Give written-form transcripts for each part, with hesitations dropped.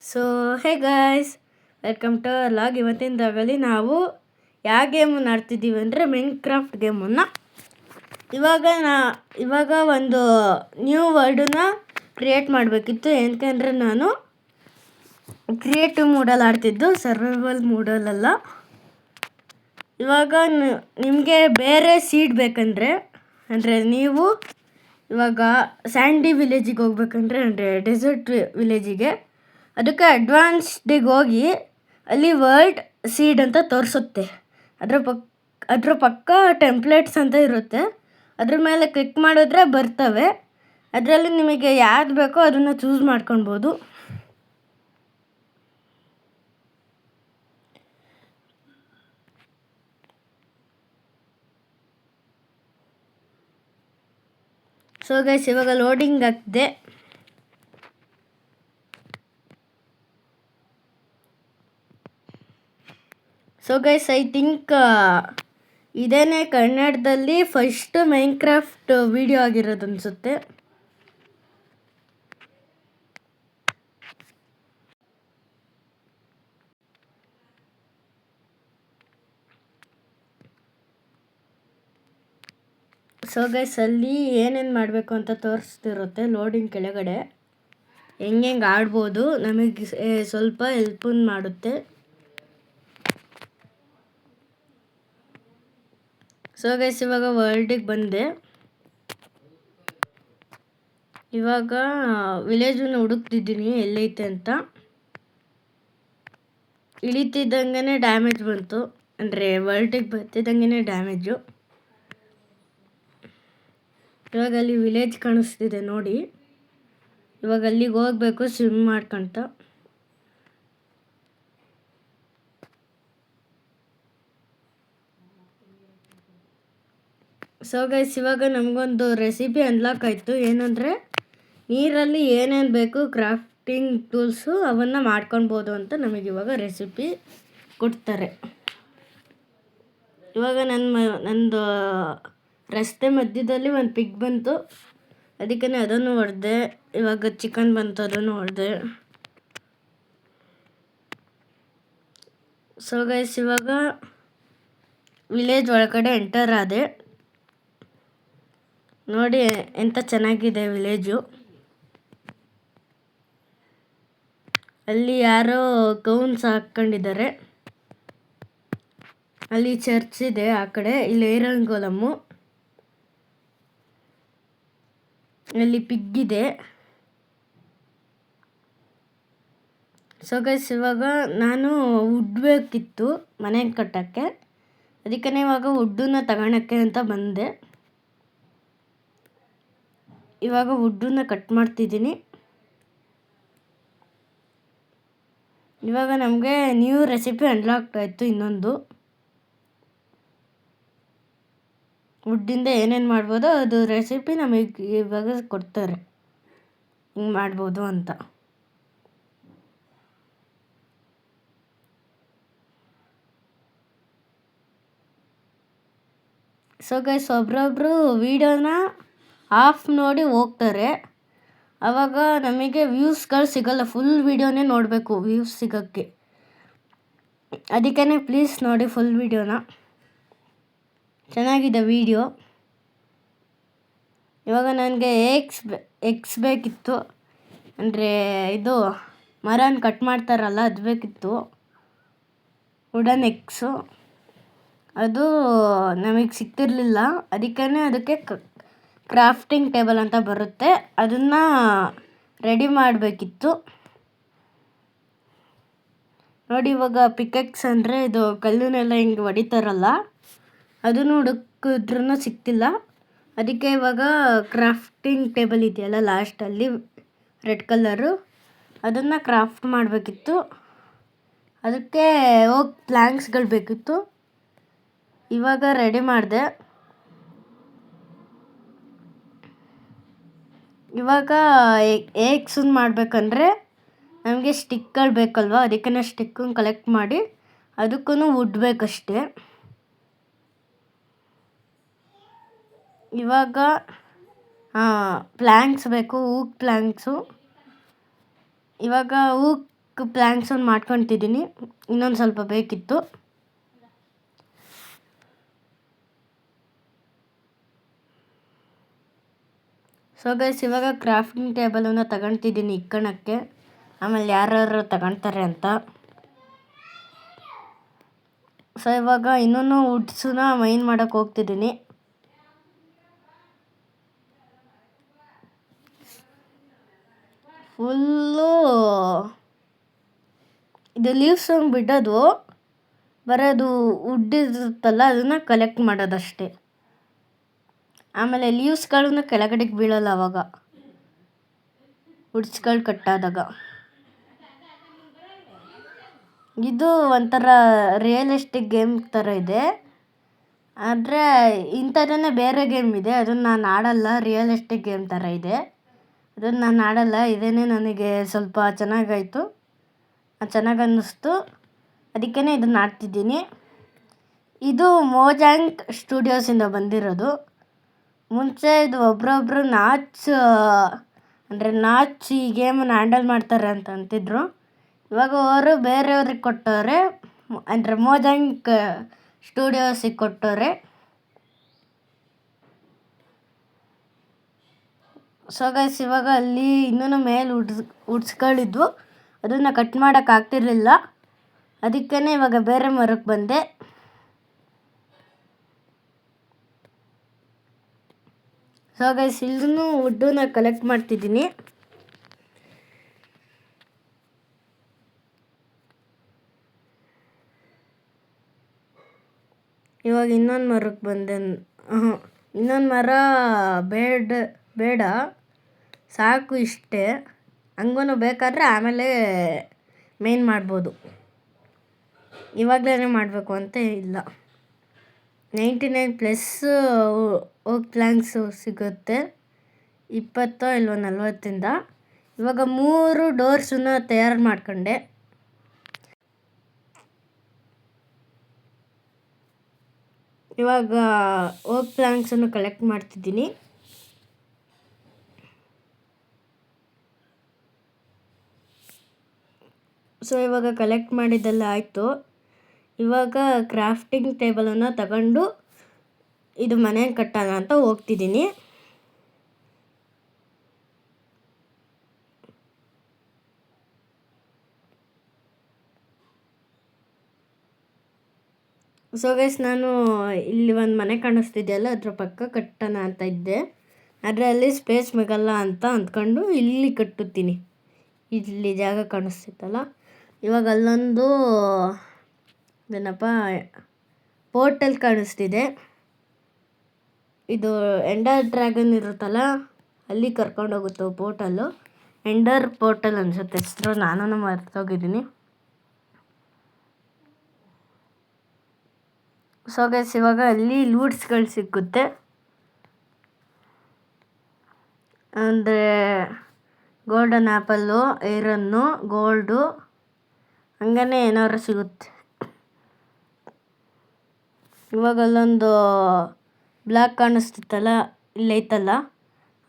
So hey guys, welcome to log. ಇವತ್ತಿನದಾಗಲಿ ನಾವು ಯಾವ ಗೇಮನ್ನು ಆಡ್ತಿದ್ದೀವಿ ಅಂದರೆ ಮೈನ್ಕ್ರಾಫ್ಟ್ ಗೇಮನ್ನು. ಇವಾಗ ಒಂದು ನ್ಯೂ ವರ್ಡನ್ನ ಕ್ರಿಯೇಟ್ ಮಾಡಬೇಕಿತ್ತು. ಏನಕ್ಕೆ ನಾನು ಕ್ರಿಯೇಟಿವ್ ಮೂಡಲ್ಲಿ ಆಡ್ತಿದ್ದು, ಸರ್ವೈವಲ್ ಮೂಡಲ್ಲ. ಇವಾಗ ನಿಮಗೆ ಬೇರೆ ಸೀಡ್ ಬೇಕಂದರೆ ನೀವು ಇವಾಗ ಸ್ಯಾಂಡಿ ವಿಲೇಜಿಗೆ ಹೋಗ್ಬೇಕಂದ್ರೆ ಡೆಸರ್ಟ್ ವಿಲೇಜಿಗೆ, ಅದಕ್ಕೆ ಅಡ್ವಾನ್ಸ್ಡಿಗೆ ಹೋಗಿ ಅಲ್ಲಿ ವರ್ಲ್ಡ್ ಸೀಡ್ ಅಂತ ತೋರಿಸುತ್ತೆ. ಅದ್ರ ಪಕ್ಕ ಟೆಂಪ್ಲೇಟ್ಸ್ ಅಂತ ಇರುತ್ತೆ. ಅದ್ರ ಮೇಲೆ ಕ್ಲಿಕ್ ಮಾಡಿದ್ರೆ ಬರ್ತವೆ. ಅದರಲ್ಲಿ ನಿಮಗೆ ಯಾವ್ದು ಬೇಕೋ ಅದನ್ನು ಚೂಸ್ ಮಾಡ್ಕೊಳ್ಬೋದು. ಸೊ ಗೈಸ್, ಇವಾಗ ಲೋಡಿಂಗ್ ಆಗ್ತಿದೆ. ಸೊ ಗೈಸ್, ಐ ಥಿಂಕ್ ಇದೇನೇ ಕನ್ನಡದಲ್ಲಿ ಫಸ್ಟ್ ಮೈನ್ಕ್ರಾಫ್ಟ್ ವಿಡಿಯೋ ಆಗಿರೋದು ಅನಿಸುತ್ತೆ. ಸೊ ಗೈಸ್, ಅಲ್ಲಿ ಏನೇನು ಮಾಡಬೇಕು ಅಂತ ತೋರಿಸ್ತಿರುತ್ತೆ ಲೋಡಿಂಗ್ ಕೆಳಗಡೆ. ಹೆಂಗೆ ಆಡ್ಬೋದು, ನಮಗೆ ಸ್ವಲ್ಪ ಹೆಲ್ಪನ್ನು ಮಾಡುತ್ತೆ. ಸೊ ಗೈಸ್, ಇವಾಗ ವರ್ಲ್ಡಿಗೆ ಬಂದೆ. ಇವಾಗ ವಿಲೇಜನ್ನು ಹುಡುಕ್ತಿದ್ದೀನಿ ಎಲ್ಲೈತೆ ಅಂತ. ಇಳಿತಿದ್ದಂಗೆ ಡ್ಯಾಮೇಜ್ ಬಂತು, ಅಂದರೆ ವರ್ಲ್ಡಿಗೆ ಬರ್ತಿದ್ದಂಗೆ ಡ್ಯಾಮೇಜು. ಇವಾಗ ಅಲ್ಲಿ ವಿಲೇಜ್ ಕಾಣಿಸ್ತಿದೆ ನೋಡಿ. ಇವಾಗ ಅಲ್ಲಿಗೆ ಹೋಗ್ಬೇಕು ಸ್ವಿಮ್ ಮಾಡ್ಕೊಂತ. ಸೊ ಗೈಸ್, ಇವಾಗ ನಮಗೊಂದು ರೆಸಿಪಿ ಅನ್ಲಾಕ್ ಆಯಿತು. ಏನಂದರೆ ನೀರಲ್ಲಿ ಏನೇನು ಬೇಕು ಕ್ರಾಫ್ಟಿಂಗ್ ಟೂಲ್ಸು ಅವನ್ನು ಮಾಡ್ಕೊಳ್ಬೋದು ಅಂತ ನಮಗೆ ಇವಾಗ ರೆಸಿಪಿ ಕೊಡ್ತಾರೆ. ಇವಾಗ ನಂದು ರಸ್ತೆ ಮಧ್ಯದಲ್ಲಿ ಒಂದು ಪಿಗ್ ಬಂತು, ಅದಕ್ಕೆ ಅದನ್ನು ಹೊಡೆದೆ. ಇವಾಗ ಚಿಕನ್ ಬಂತು, ಅದನ್ನು ಹೊಡೆದೆ. ಸೊ ಗೈಸ್, ಇವಾಗ ವಿಲೇಜ್ ಒಳಗಡೆ ಎಂಟರ್ ಆದೆ. ನೋಡಿ ಎಂಥ ಚೆನ್ನಾಗಿದೆ ವಿಲೇಜು. ಅಲ್ಲಿ ಯಾರೋ ಕೌನ್ಸ್ ಹಾಕ್ಕೊಂಡಿದ್ದಾರೆ. ಅಲ್ಲಿ ಚರ್ಚ್ ಇದೆ ಆ ಕಡೆ. ಇಲ್ಲಿ ಐರನ್ ಗೋಲಮ್ಮು, ಅಲ್ಲಿ ಪಿಗ್ ಇದೆ. ಸೊ ಗೈಸ್, ಇವಾಗ ನಾನು ವುಡ್ ಬೇಕಿತ್ತು ಮನೆಗೆ ಕಟ್ಟೋಕ್ಕೆ, ಅದಕ್ಕೆ ಇವಾಗ ವುಡ್ಡನ್ನ ತಗೊಳಕ್ಕೆ ಅಂತ ಬಂದೆ. ಇವಾಗ ವುಡ್ಡನ್ನ ಕಟ್ ಮಾಡ್ತಿದ್ದೀನಿ. ಇವಾಗ ನಮಗೆ ನ್ಯೂ ರೆಸಿಪಿ ಅನ್ಲಾಕ್ ಆಯಿತು. ಇನ್ನೊಂದು ವುಡ್ಡಿಂದ ಏನೇನು ಮಾಡ್ಬೋದು ಅದು ರೆಸಿಪಿ ನಮಗೆ ಇವಾಗ ಕೊಡ್ತಾರೆ, ಹಿಂಗೆ ಮಾಡ್ಬೋದು ಅಂತ. ಸೊ ಗೈಸ್, ಒಬ್ರೊಬ್ರು ವಿಡಿಯೋನ ಆಫ್ ನೋಡಿ ಹೋಗ್ತಾರೆ. ಆವಾಗ ನಮಗೆ ವ್ಯೂಸ್ಗಳು ಸಿಗಲ್ಲ. ಫುಲ್ ವಿಡಿಯೋನೇ ನೋಡಬೇಕು ವ್ಯೂಸ್ ಸಿಗೋಕ್ಕೆ. ಅದಕ್ಕೇ ಪ್ಲೀಸ್ ನೋಡಿ ಫುಲ್ ವಿಡಿಯೋನ. ಚೆನ್ನಾಗಿದೆ ವಿಡಿಯೋ. ಇವಾಗ ನನಗೆ ಎಕ್ಸ್ ಬೇಕಿತ್ತು, ಅಂದರೆ ಇದು ಮರನ ಕಟ್ ಮಾಡ್ತಾರಲ್ಲ ಅದು ಬೇಕಿತ್ತು, ವುಡನ್ ಎಕ್ಸು. ಅದು ನಮಗೆ ಸಿಗ್ತಿರ್ಲಿಲ್ಲ. ಅದಕ್ಕೆ ಕ್ರಾಫ್ಟಿಂಗ್ ಟೇಬಲ್ ಅಂತ ಬರುತ್ತೆ, ಅದನ್ನು ರೆಡಿ ಮಾಡಬೇಕಿತ್ತು. ನೋಡಿ, ಇವಾಗ ಪಿಕೆಕ್ಸ್ ಅಂದರೆ ಇದು ಕಲ್ಲನ್ನೆಲ್ಲ ಹಿಂಗೆ ಹೊಡಿತಾರಲ್ಲ, ಅದನ್ನು ಹುಡುಕಿದ್ರೂ ಸಿಗ್ತಿಲ್ಲ. ಅದಕ್ಕೆ ಇವಾಗ ಕ್ರಾಫ್ಟಿಂಗ್ ಟೇಬಲ್ ಇದೆಯಲ್ಲ ಲಾಸ್ಟಲ್ಲಿ ರೆಡ್ ಕಲರು, ಅದನ್ನು ಕ್ರಾಫ್ಟ್ ಮಾಡಬೇಕಿತ್ತು. ಅದಕ್ಕೆ ಪ್ಲ್ಯಾಂಕ್ಸ್ಗಳು ಬೇಕಿತ್ತು. ಇವಾಗ ರೆಡಿ ಮಾಡಿದೆ. ಇವಾಗ ಎಗ್ಸನ್ನು ಮಾಡಬೇಕಂದ್ರೆ ನಮಗೆ ಸ್ಟಿಕ್ಗಳು ಬೇಕಲ್ವ, ಅದಕ್ಕೆ ಸ್ಟಿಕ್ಕನ್ನು ಕಲೆಕ್ಟ್ ಮಾಡಿ ಅದಕ್ಕೂ ವುಡ್ ಬೇಕಷ್ಟೇ. ಇವಾಗ ಪ್ಲ್ಯಾಂಕ್ಸ್ ಬೇಕು, ಹೂಕ್ ಪ್ಲ್ಯಾಂಕ್ಸು. ಇವಾಗ ಹೂಕ್ ಪ್ಲ್ಯಾಂಕ್ಸನ್ನು ಮಾಡ್ಕೊತಿದ್ದೀನಿ, ಇನ್ನೊಂದು ಸ್ವಲ್ಪ ಬೇಕಿತ್ತು. ಸೊ ಗೈಸ್, ಇವಾಗ ಕ್ರಾಫ್ಟಿಂಗ್ ಟೇಬಲನ್ನು ತಗೊತಿದ್ದೀನಿ ಇಕ್ಕಣಕ್ಕೆ, ಆಮೇಲೆ ಯಾರ್ಯಾರು ತಗೊತಾರೆ ಅಂತ. ಸೊ ಇವಾಗ ಇನ್ನೂ ವುಡ್ಸನ್ನ ಮೈನ್ ಮಾಡೋಕ್ಕೆ ಹೋಗ್ತಿದ್ದೀನಿ. ಫುಲ್ಲು ಇದು ಲೀವ್ಸ್ ಬಿಡೋದು, ಬರೋದು ವುಡ್ ಇರುತ್ತಲ್ಲ ಅದನ್ನು ಕಲೆಕ್ಟ್ ಮಾಡೋದಷ್ಟೇ. ಆಮೇಲೆ ಲೀವ್ಸ್ಗಳನ್ನ ಕೆಳಗಡೆಗೆ ಬೀಳಲ್ಲ ಅವಾಗ ವುಡ್ಸ್ಗಳು ಕಟ್ಟಾದಾಗ. ಇದು ಒಂಥರ ರಿಯಲಿಸ್ಟಿಕ್ ಗೇಮ್ ಥರ ಇದೆ, ಆದರೆ ಇಂಥದ್ದನ್ನೇ ಬೇರೆ ಗೇಮ್ ಇದೆ, ಅದನ್ನು ನಾನು ಆಡಲ್ಲ. ರಿಯಲಿಸ್ಟಿಕ್ ಗೇಮ್ ಥರ ಇದೆ, ಅದನ್ನು ನಾನು ಆಡಲ್ಲ. ಇದೇನೇ ನನಗೆ ಸ್ವಲ್ಪ ಚೆನ್ನಾಗಾಯಿತು, ಚೆನ್ನಾಗಿ ಅನ್ನಿಸ್ತು, ಅದಕ್ಕೇ ಇದನ್ನು ಆಡ್ತಿದ್ದೀನಿ. ಇದು ಮೋಜಾಂಗ್ ಸ್ಟುಡಿಯೋಸಿಂದ ಬಂದಿರೋದು. ಮುಂಚೆ ಇದು ಒಬ್ಬರೊಬ್ಬರು ನಾಚ್ ಈ ಗೇಮನ್ನು ಹ್ಯಾಂಡಲ್ ಮಾಡ್ತಾರೆ ಅಂತ ಅಂತಿದ್ರು. ಇವಾಗ ಅವರು ಬೇರೆಯವ್ರಿಗೆ ಕೊಟ್ಟವ್ರೆ, ಅಂದರೆ ಮೋಜಾಂಗ್ ಸ್ಟುಡಿಯೋಸಿಗೆ ಕೊಟ್ಟವ್ರೆ. ಸೊ ಗೈಸ್, ಇವಾಗ ಅಲ್ಲಿ ಇನ್ನೂ ಮೇಲೆ ವುಡ್ಸ್ಗಳಿದ್ವು, ಅದನ್ನು ಕಟ್ ಮಾಡೋಕ್ಕಾಗ್ತಿರ್ಲಿಲ್ಲ, ಅದಕ್ಕೇ ಇವಾಗ ಬೇರೆ ಮರಕ್ಕೆ ಬಂದೆ. ಸೊ ಗೈಸ್, ಇಲ್ಲೂ ವುಡ್ಡನ್ನ ಕಲೆಕ್ಟ್ ಮಾಡ್ತಿದ್ದೀನಿ. ಇವಾಗ ಇನ್ನೊಂದು ಮರಕ್ಕೆ ಬಂದೆ. ಇನ್ನೊಂದು ಮರ ಬೇಡ, ಸಾಕು ಇಷ್ಟೇ. ಹಂಗೂ ಬೇಕಾದರೆ ಆಮೇಲೆ ಮೇನ್ ಮಾಡ್ಬೋದು, ಇವಾಗಲೇ ಮಾಡಬೇಕು ಅಂತ ಇಲ್ಲ. 99+ ಓಕ್ ಪ್ಲ್ಯಾಂಕ್ಸು ಸಿಗುತ್ತೆ, 20 ಇಲ್ವ 40. ಇವಾಗ 3 ಡೋರ್ಸನ್ನ ತಯಾರು ಮಾಡ್ಕೊಂಡೆ. ಇವಾಗ ಓಕ್ ಪ್ಲ್ಯಾಂಕ್ಸನ್ನು ಕಲೆಕ್ಟ್ ಮಾಡ್ತಿದ್ದೀನಿ. ಸೊ ಇವಾಗ ಕಲೆಕ್ಟ್ ಮಾಡಿದ್ದೆಲ್ಲ ಆಯಿತು. ಇವಾಗ ಕ್ರಾಫ್ಟಿಂಗ್ ಟೇಬಲನ್ನು ತಗೊಂಡು ಇದು ಮನೆ ಕಟ್ಟೋಣ ಅಂತ ಹೋಗ್ತಿದ್ದೀನಿ. ಸೊ ಗೈಸ್, ನಾನು ಇಲ್ಲಿ ಒಂದು ಮನೆ ಕಾಣಿಸ್ತಿದೆಯಲ್ಲ ಅದ್ರ ಪಕ್ಕ ಕಟ್ಟೋಣ ಅಂತ ಇದ್ದೆ, ಆದರೆ ಅಲ್ಲಿ ಸ್ಪೇಸ್ ಸಿಗಲ್ಲ ಅಂತ ಅಂದ್ಕೊಂಡು ಇಲ್ಲಿ ಕಟ್ಟುತ್ತೀನಿ. ಇಲ್ಲಿ ಜಾಗ ಕಾಣಿಸ್ತಿತ್ತಲ್ಲ, ಇವಾಗ ಅಲ್ಲೊಂದು ಪೋರ್ಟಲ್ ಕಾಣಿಸ್ತಿದೆ. ಇದು ಎಂಡರ್ ಡ್ರ್ಯಾಗನ್ ಇರುತ್ತಲ್ಲ, ಅಲ್ಲಿ ಕರ್ಕೊಂಡೋಗುತ್ತೆ ಪೋರ್ಟಲ್ಲು. ಎಂಡರ್ ಪೋರ್ಟಲ್ ಅನಿಸುತ್ತೆ ಹೆಸರು, ನಾನು ಮರ್ತೋಗಿದ್ದೀನಿ. ಸೊ ಗೈಸ್, ಇವಾಗ ಅಲ್ಲಿ ಲೂಟ್ಸ್ಗಳು ಸಿಕ್ಕುತ್ತೆ, ಅಂದರೆ ಗೋಲ್ಡನ್ ಆ್ಯಪಲ್ಲು, ಐರನ್ನು, ಗೋಲ್ಡು, ಹಂಗೇ ಏನಾದ್ರು ಸಿಗುತ್ತೆ. ಇವಾಗ ಅಲ್ಲೊಂದು ಬ್ಲಾಕ್ ಕಾಣಿಸ್ತಿತ್ತಲ್ಲ, ಇಲ್ಲೈತಲ್ಲ,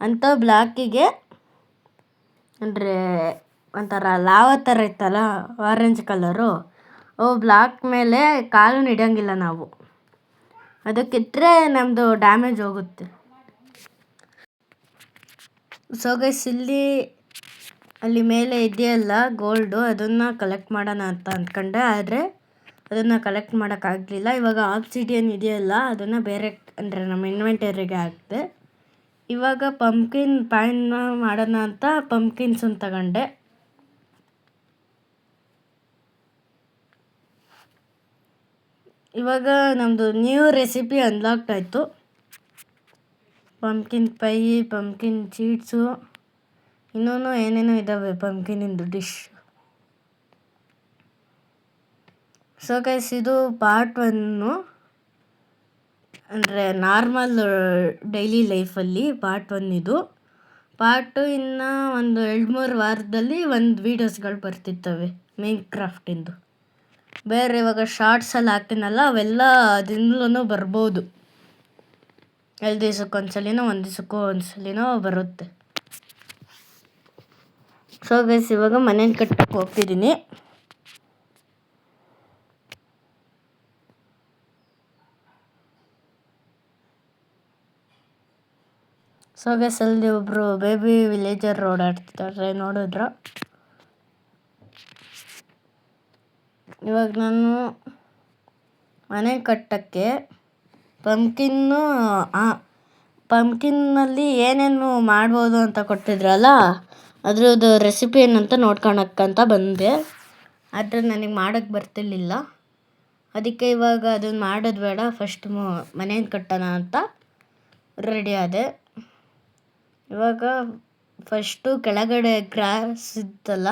ಅಂಥ ಬ್ಲಾಕಿಗೆ ಅಂದರೆ ಒಂಥರ ಲಾವ ಥರ ಇತ್ತಲ್ಲ, ಆರೆಂಜ್ ಕಲರು, ಅವು ಬ್ಲಾಕ್ ಮೇಲೆ ಕಾಲು ಇಡೋಂಗಿಲ್ಲ ನಾವು, ಅದಕ್ಕಿಟ್ಟರೆ ನಮ್ಮದು ಡ್ಯಾಮೇಜ್ ಹೋಗುತ್ತೆ. ಸೊ ಗೈಸ್, ಅಲ್ಲಿ ಮೇಲೆ ಇದೆಯಲ್ಲ ಗೋಲ್ಡು, ಅದನ್ನು ಕಲೆಕ್ಟ್ ಮಾಡೋಣ ಅಂತ ಅಂದ್ಕೊಂಡೆ, ಆದರೆ ಅದನ್ನು ಕಲೆಕ್ಟ್ ಮಾಡೋಕ್ಕಾಗಲಿಲ್ಲ. ಇವಾಗ ಆಬ್ಸಿಡಿಯನ್ ಇದೆಯಲ್ಲ, ಅದನ್ನು ಬೇರೆ ಅಂದರೆ ನಮ್ಮ ಇನ್ವೆಂಟರಿಗೆ ಹಾಕಿದೆ. ಇವಾಗ ಪಂಪ್ಕಿನ್ ಪಾಯ್ನ ಮಾಡೋಣ ಅಂತ ಪಂಪ್ಕಿನ್ಸನ್ನು ತಗೊಂಡೆ. ಇವಾಗ ನಮ್ಮದು ನ್ಯೂ ರೆಸಿಪಿ ಅನ್ಲಾಕ್ಟ್ ಆಯಿತು. ಪಂಪ್ಕಿನ್ ಪೈ, ಪಂಪ್ಕಿನ್ ಚೀಟ್ಸು, ಇನ್ನೂ ಏನೇನೋ ಇದ್ದಾವೆ ಪಂಪ್ಕಿನಿಂದು ಡಿಶ್. ಸೊ ಗೈಸ್, ಇದು ಪಾರ್ಟ್ 1, ಅಂದರೆ ನಾರ್ಮಲ್ ಡೈಲಿ ಲೈಫಲ್ಲಿ ಪಾರ್ಟ್ 1 ಇದು. ಪಾರ್ಟ್ 2 ಇನ್ನು ಒಂದು 2-3 ವಾರದಲ್ಲಿ ಒಂದು ವೀಡಿಯೋಸ್ಗಳು ಬರ್ತಿರ್ತವೆ ಮೈನ್ ಕ್ರಾಫ್ಟಿಂದು. ಬೇರೆ ಇವಾಗ ಶಾರ್ಟ್ಸಲ್ಲಿ ಹಾಕ್ತೀನಲ್ಲ, ಅವೆಲ್ಲ ದಿನಲೂ ಬರ್ಬೋದು, 2 ದಿವ್ಸಕ್ಕೊಂದ್ಸಲಿನೋ 1 ದಿವ್ಸಕ್ಕೋ ಒಂದ್ಸಲಿನೋ ಬರುತ್ತೆ. ಸೊ ಗೈಸ್ ಇವಾಗ ಮನೇನ ಕಟ್ಟಕ್ಕೆ ಹೋಗ್ತಿದ್ದೀನಿ. ಸೊ ಗೈಸ್ ಅಲ್ಲಿ ಒಬ್ಬರು ಬೇಬಿ ವಿಲೇಜರ್ ಓಡಾಡ್ತಿದ್ದಾರೆ, ನೋಡಿದ್ರ? ಇವಾಗ ನಾನು ಮನೆ ಕಟ್ಟಕ್ಕೆ ಪಂಪ್ಕಿನ್ನಲ್ಲಿ ಏನೇನು ಮಾಡ್ಬೋದು ಅಂತ ಕೊಟ್ಟಿದ್ರಲ್ಲ, ಅದ್ರದ್ದು ರೆಸಿಪಿ ಏನಂತ ನೋಡ್ಕೊಳಕ್ಕಂತ ಬಂದೆ. ಆದರೆ ನನಗೆ ಮಾಡೋಕ್ಕೆ ಬರ್ತಿರ್ಲಿಲ್ಲ. ಅದಕ್ಕೆ ಇವಾಗ ಅದನ್ನು ಮಾಡೋದು ಬೇಡ, ಫಸ್ಟ್ ಮನೇನ ಕಟ್ಟೋಣ ಅಂತ ರೆಡಿ ಆದೆ. ಇವಾಗ ಫಸ್ಟು ಕೆಳಗಡೆ ಗ್ರಾಸ್ ಇತ್ತಲ್ಲ,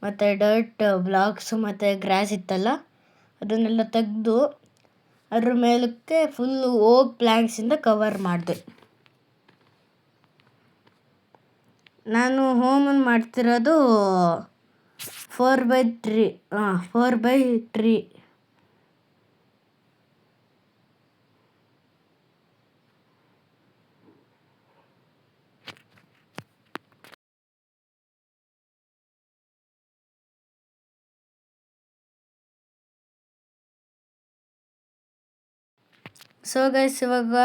ಮತ್ತು ಡರ್ಟ್ ಬ್ಲಾಕ್ಸು ಮತ್ತು ಗ್ರಾಸ್ ಇತ್ತಲ್ಲ, ಅದನ್ನೆಲ್ಲ ತೆಗೆದು ಅದ್ರ ಮೇಲಕ್ಕೆ ಫುಲ್ಲು ಓಕ್ ಪ್ಲ್ಯಾಂಕ್ಸಿಂದ ಕವರ್ ಮಾಡಿದೆ. ನಾನು ಹೋಮನ್ನು ಮಾಡ್ತಿರೋದು 4x3 4x3. ಸೊ ಗೈಸ್ ಇವಾಗ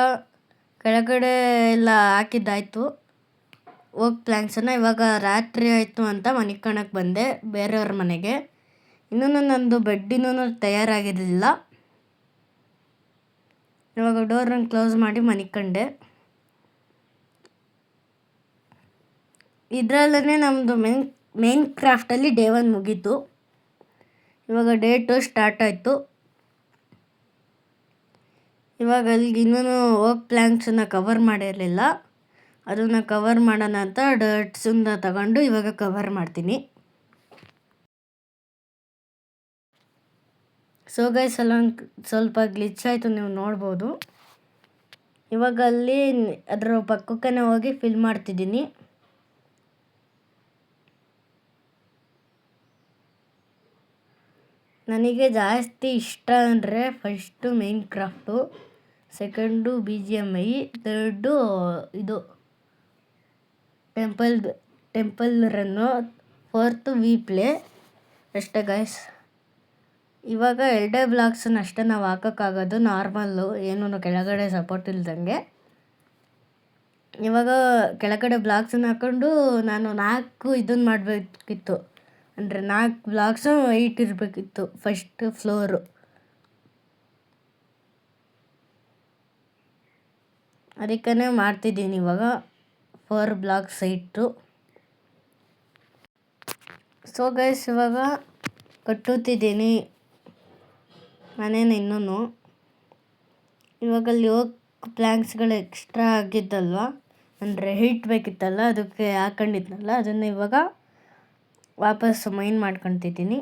ಕೆಳಗಡೆ ಎಲ್ಲ ಹಾಕಿದ್ದಾಯಿತು ಓಕ್ ಪ್ಲ್ಯಾಂಕ್ಸನ್ನು. ಇವಾಗ ರಾತ್ರಿ ಆಯಿತು ಅಂತ ಮನಿಕಣಕ್ಕೆ ಬಂದೆ ಬೇರೆಯವ್ರ ಮನೆಗೆ. ಇನ್ನೂ ನಂದು ಬೆಡ್ ಇನ್ನೂ ತಯಾರಾಗಿರಲಿಲ್ಲ. ಇವಾಗ ಡೋರನ್ನು ಕ್ಲೋಸ್ ಮಾಡಿ ಮನಿಕಂಡೆ. ಇದರಲ್ಲೇ ನಮ್ಮದು ಮೇನ್ ಕ್ರಾಫ್ಟಲ್ಲಿ ಡೇ 1 ಮುಗೀತು. ಇವಾಗ ಡೇ 2 ಸ್ಟಾರ್ಟ್ ಆಯಿತು. ಇವಾಗ ಅಲ್ಲಿಗೆ ಇನ್ನೂ ಓಕ್ ಪ್ಲ್ಯಾಂಕ್ಸನ್ನು ಕವರ್ ಮಾಡಿರಲಿಲ್ಲ, ಅದನ್ನು ಕವರ್ ಮಾಡೋಣ ಅಂತ ಡರ್ಟ್ಸಿಂದ ತಗೊಂಡು ಇವಾಗ ಕವರ್ ಮಾಡ್ತೀನಿ. ಸೊ ಗೈಸ್ ಅಲ್ಲೊಂದು ಸ್ವಲ್ಪ ಗ್ಲಿಚ್ ಆಯಿತು, ನೀವು ನೋಡ್ಬೋದು. ಇವಾಗ ಅಲ್ಲಿ ಅದರ ಪಕ್ಕಕ್ಕೆ ಹೋಗಿ ಫಿಲ್ ಮಾಡ್ತಿದ್ದೀನಿ. ನನಗೆ ಜಾಸ್ತಿ ಇಷ್ಟ ಅಂದರೆ first main craft, second BGMI, third ಇದು ಟೆಂಪಲ್ ರನ್ನು, ಫೋರ್ತು ವಿಪ್ಲೇ. ಅಷ್ಟೇ ಗೈಸ್. ಇವಾಗ 2 ಬ್ಲಾಕ್ಸನ್ನು ಅಷ್ಟೇ ನಾವು ಹಾಕೋಕ್ಕಾಗೋದು, ನಾರ್ಮಲ್ಲು, ಏನೂ ಕೆಳಗಡೆ ಸಪೋರ್ಟ್ ಇಲ್ದಂಗೆ. ಇವಾಗ ಕೆಳಗಡೆ ಬ್ಲಾಕ್ಸನ್ನು ಹಾಕ್ಕೊಂಡು ನಾನು 4 ಇದನ್ನು ಮಾಡಬೇಕಿತ್ತು, ಅಂದರೆ 4 ಬ್ಲಾಕ್ಸು ಹೈಟ್ ಇರಬೇಕಿತ್ತು ಫಸ್ಟ್ ಫ್ಲೋರು. ಅದಕ್ಕೇ ಮಾಡ್ತಿದ್ದೀನಿ ಇವಾಗ 4 ಬ್ಲಾಕ್ಸ್ ಹೈಟು. ಸೊ ಗೈಸ್ ಇವಾಗ ಕಟ್ಟುತ್ತಿದ್ದೀನಿ ಮನೇನ ಇನ್ನೂ. ಇವಾಗ ಅಲ್ಲಿ ಓಕ್ ಪ್ಲ್ಯಾಂಕ್ಸ್ಗಳು ಎಕ್ಸ್ಟ್ರಾ ಆಗಿದ್ದಲ್ವ, ಅಂದರೆ ಹೈಟ್ ಬೇಕಿತ್ತಲ್ಲ, ಅದಕ್ಕೆ ಹಾಕೊಂಡಿದ್ನಲ್ಲ, ಅದನ್ನು ಇವಾಗ ವಾಪಸ್ ಮೈನ್ ಮಾಡ್ಕೊತಿದ್ದೀನಿ.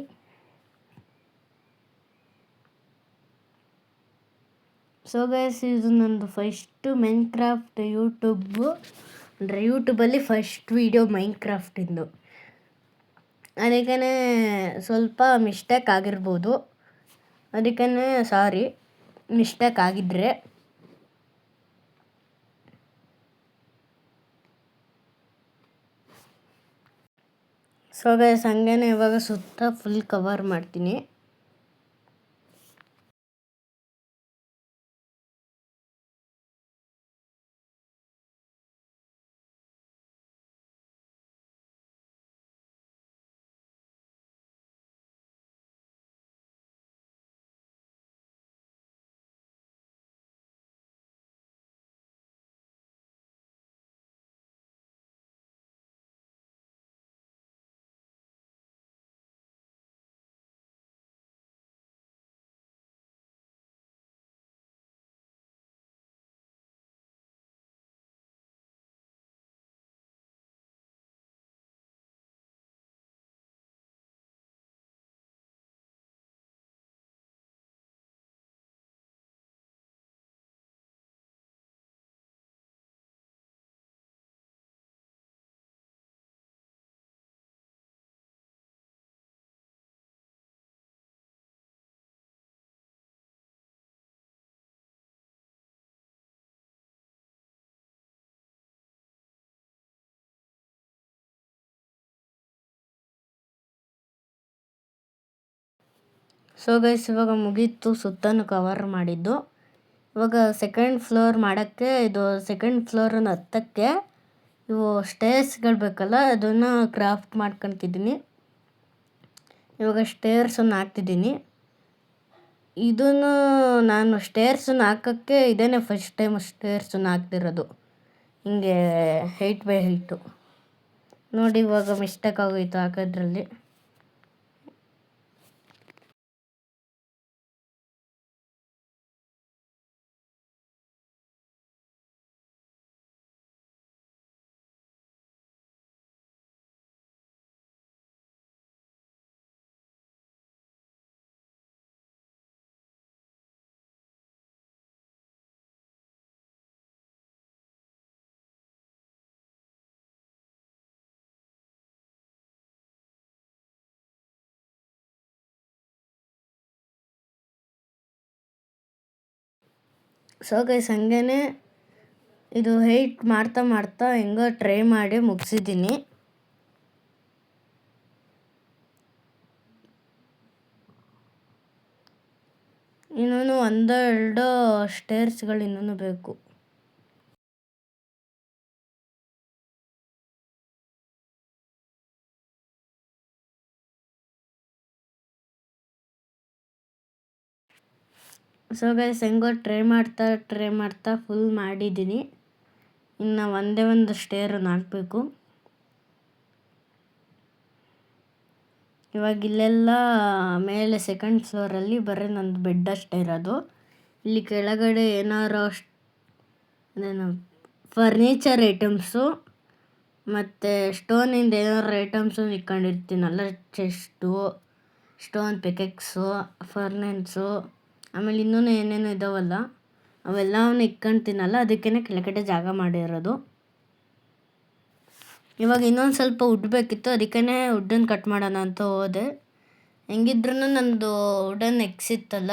ಸೊ ಗೈಸ್ ಇದು ನಂದು ಫಸ್ಟು ಮೈನ್ಕ್ರಾಫ್ಟ್ ಅಂದರೆ ಯೂಟ್ಯೂಬಲ್ಲಿ ಫಸ್ಟ್ ವೀಡಿಯೋ ಮೈನ್ಕ್ರಾಫ್ಟಿಂದು. ಅದಕ್ಕೇ ಸ್ವಲ್ಪ ಮಿಸ್ಟೇಕ್ ಆಗಿರ್ಬೋದು, ಅದಕ್ಕೇ ಸಾರಿ ಮಿಸ್ಟೇಕ್ ಆಗಿದ್ದರೆ. ಸೊ ಗೈಸ್ ಹಂಗೇ ಇವಾಗ ಸುತ್ತ ಫುಲ್ ಕವರ್ ಮಾಡ್ತೀನಿ. ಸೊ ಗೈಸ್ ಇವಾಗ ಮುಗೀತು ಸುತ್ತನೂ ಕವರ್ ಮಾಡಿದ್ದು. ಇವಾಗ ಸೆಕೆಂಡ್ ಫ್ಲೋರ್ ಮಾಡೋಕ್ಕೆ ಇದು ಸೆಕೆಂಡ್ ಫ್ಲೋರನ್ನು ಹತ್ತಕ್ಕೆ ಇವು ಸ್ಟೇರ್ಸ್ಗಳು ಬೇಕಲ್ಲ, ಅದನ್ನು ಕ್ರಾಫ್ಟ್ ಮಾಡ್ಕೊತಿದ್ದೀನಿ. ಇವಾಗ ಸ್ಟೇರ್ಸನ್ನು ಹಾಕ್ತಿದ್ದೀನಿ. ಇದನ್ನು ನಾನು ಸ್ಟೇರ್ಸನ್ನು ಹಾಕೋಕ್ಕೆ ಇದೇನೆ ಫಸ್ಟ್ ಟೈಮ್ ಸ್ಟೇರ್ಸನ್ನು ಹಾಕ್ತಿರೋದು, ಹಿಂಗೆ 8x8. ನೋಡಿ ಇವಾಗ ಮಿಸ್ಟೇಕ್ ಆಗೋಯ್ತು ಹಾಕೋದ್ರಲ್ಲಿ. ಸೊ ಗೈಸ್ ಹಂಗೇ ಇದು 8 ಮಾಡ್ತಾ ಮಾಡ್ತಾ ಹೆಂಗೋ ಟ್ರೈ ಮಾಡಿ ಮುಗಿಸಿದ್ದೀನಿ. ಇನ್ನೂ ಒಂದೆರಡು ಸ್ಟೇರ್ಸ್ಗಳು ಇನ್ನೂ ಬೇಕು. ಸೊ ಗೈಸ್ ಹೆಂಗೋ ಟ್ರೈ ಮಾಡ್ತಾ ಫುಲ್ ಮಾಡಿದ್ದೀನಿ. ಇನ್ನು ಒಂದೇ ಒಂದು ಸ್ಟೇರನ್ನು ಹಾಕಬೇಕು. ಇವಾಗ ಇಲ್ಲೆಲ್ಲ ಮೇಲೆ ಸೆಕೆಂಡ್ ಫ್ಲೋರಲ್ಲಿ ಬರೀ ನಂದು ಬೆಡ್ ಅಷ್ಟೇ ಇರೋದು. ಇಲ್ಲಿ ಕೆಳಗಡೆ ಏನಾರು ಅದೇನು ಫರ್ನಿಚರ್ ಐಟಮ್ಸು ಮತ್ತು ಸ್ಟೋನಿಂದ ಏನಾರು ಐಟಮ್ಸು ಇಟ್ಕೊಂಡಿರ್ತೀನಲ್ಲ, ಚೆಸ್ಟು, ಸ್ಟೋನ್ ಪಿಕೆಕ್ಸು, ಫರ್ನೆನ್ಸು, ಆಮೇಲೆ ಇನ್ನೂ ಏನೇನು ಇದ್ದಾವಲ್ಲ ಅವೆಲ್ಲವನ್ನು ಇಟ್ಕೊಳ್ತೀನಲ್ಲ, ಅದಕ್ಕೇ ಕೆಳಗಡೆ ಜಾಗ ಮಾಡಿರೋದು. ಇವಾಗ ಇನ್ನೊಂದು ಸ್ವಲ್ಪ ವುಡ್ ಬೇಕಿತ್ತು, ಅದಕ್ಕೇ ವುಡ್ಡನ್ನು ಕಟ್ ಮಾಡೋಣ ಅಂತ ಹೋದೆ. ಹೆಂಗಿದ್ರೂ ನಂದು ವುಡನ್ ಇತ್ತಲ್ಲ,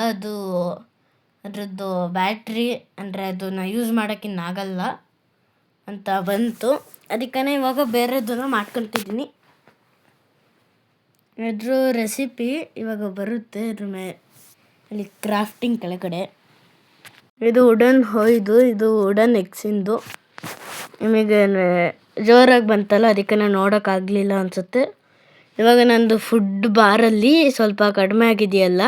ಅದರದ್ದು ಬ್ಯಾಟ್ರಿ ಅಂದರೆ ಅದನ್ನು ಯೂಸ್ ಮಾಡೋಕ್ಕಿನ್ನಾಗಲ್ಲ ಅಂತ ಬಂತು. ಅದಕ್ಕೇ ಇವಾಗ ಬೇರೆದನ್ನು ಮಾಡ್ಕೊತಿದ್ದೀನಿ. ಅದ್ರ ರೆಸಿಪಿ ಇವಾಗ ಬರುತ್ತೆ ಅಲ್ಲಿ ಕ್ರಾಫ್ಟಿಂಗ್ ಕೆಳಗಡೆ. ಇದು ವುಡನ್ ಇದು ವುಡನ್ ಎಗ್ಸಿಂದು. ನಿಮಗೆ ಜೋರಾಗಿ ಬಂತಲ್ಲ, ಅದಕ್ಕೆ ನಾನು ನೋಡೋಕ್ಕಾಗಲಿಲ್ಲ ಅನಿಸುತ್ತೆ. ಇವಾಗ ನಂದು ಫುಡ್ ಬಾರಲ್ಲಿ ಸ್ವಲ್ಪ ಕಡಿಮೆ ಆಗಿದೆಯಲ್ಲ,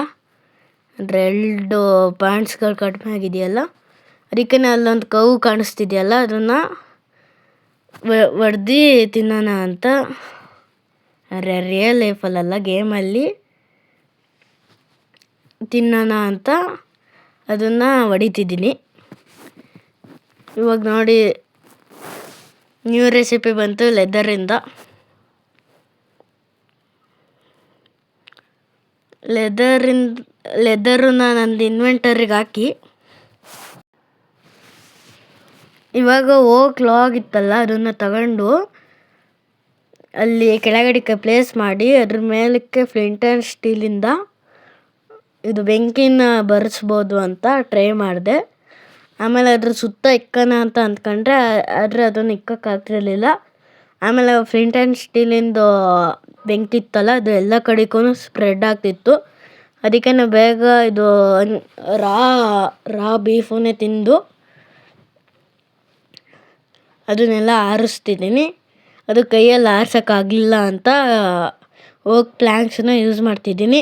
ಅಂದರೆ 2 ಪಾಯಿಂಟ್ಸ್ಗಳು ಕಡಿಮೆ ಆಗಿದೆಯಲ್ಲ, ಅದಕ್ಕೆ ಅಲ್ಲೊಂದು ಕವು ಕಾಣಿಸ್ತಿದೆಯಲ್ಲ, ಅದನ್ನು ಹೊಡ್ದು ತಿನ್ನೋಣ ಅಂತ, ಅಂದರೆ ರಿಯಲ್ ಲೈಫಲ್ಲ ಗೇಮಲ್ಲಿ ತಿನ್ನೋಣ ಅಂತ ಅದನ್ನು ಹೊಡಿತಿದ್ದೀನಿ. ಇವಾಗ ನೋಡಿ ನ್ಯೂ ರೆಸಿಪಿ ಬಂತು ಲೆದರನ್ನ ನಂದು ಇನ್ವೆಂಟರಿಗೆ ಹಾಕಿ, ಇವಾಗ ಲಾಗ್ ಇತ್ತಲ್ಲ ಅದನ್ನು ತಗೊಂಡು ಅಲ್ಲಿ ಕೆಳಗಡೆ ಪ್ಲೇಸ್ ಮಾಡಿ ಅದ್ರ ಮೇಲಕ್ಕೆ ಫ್ಲಿಂಟ್ ಆ್ಯಂಡ್ ಸ್ಟೀಲಿಂದ ಇದು ಬೆಂಕಿನ ಬರೆಸ್ಬೋದು ಅಂತ ಟ್ರೈ ಮಾಡಿದೆ. ಆಮೇಲೆ ಅದ್ರ ಸುತ್ತ ಇಕ್ಕೋಣ ಅಂತ ಅಂದ್ಕೊಂಡ್ರೆ ಆದರೆ ಅದನ್ನು ಇಕ್ಕೋಕ್ಕಾಗ್ತಿರ್ಲಿಲ್ಲ. ಆಮೇಲೆ ಫ್ಲಿಂಟ್ ಆ್ಯಂಡ್ ಸ್ಟೀಲಿಂದು ಬೆಂಕಿ ಇತ್ತಲ್ಲ, ಅದು ಎಲ್ಲ ಕಡೆಗೂ ಸ್ಪ್ರೆಡ್ ಆಗ್ತಿತ್ತು. ಅದಕ್ಕೆ ಬೇಗ ಇದು ರಾ ಬೀಫನ್ನೇ ತಿಂದು ಅದನ್ನೆಲ್ಲ ಆರಿಸ್ತಿದ್ದೀನಿ. ಅದು ಕೈಯಲ್ಲಿ ಆರ್ಸೋಕ್ಕಾಗಲಿಲ್ಲ ಅಂತ ಪ್ಲ್ಯಾಂಕ್ಸನ್ನ ಯೂಸ್ ಮಾಡ್ತಿದ್ದೀನಿ.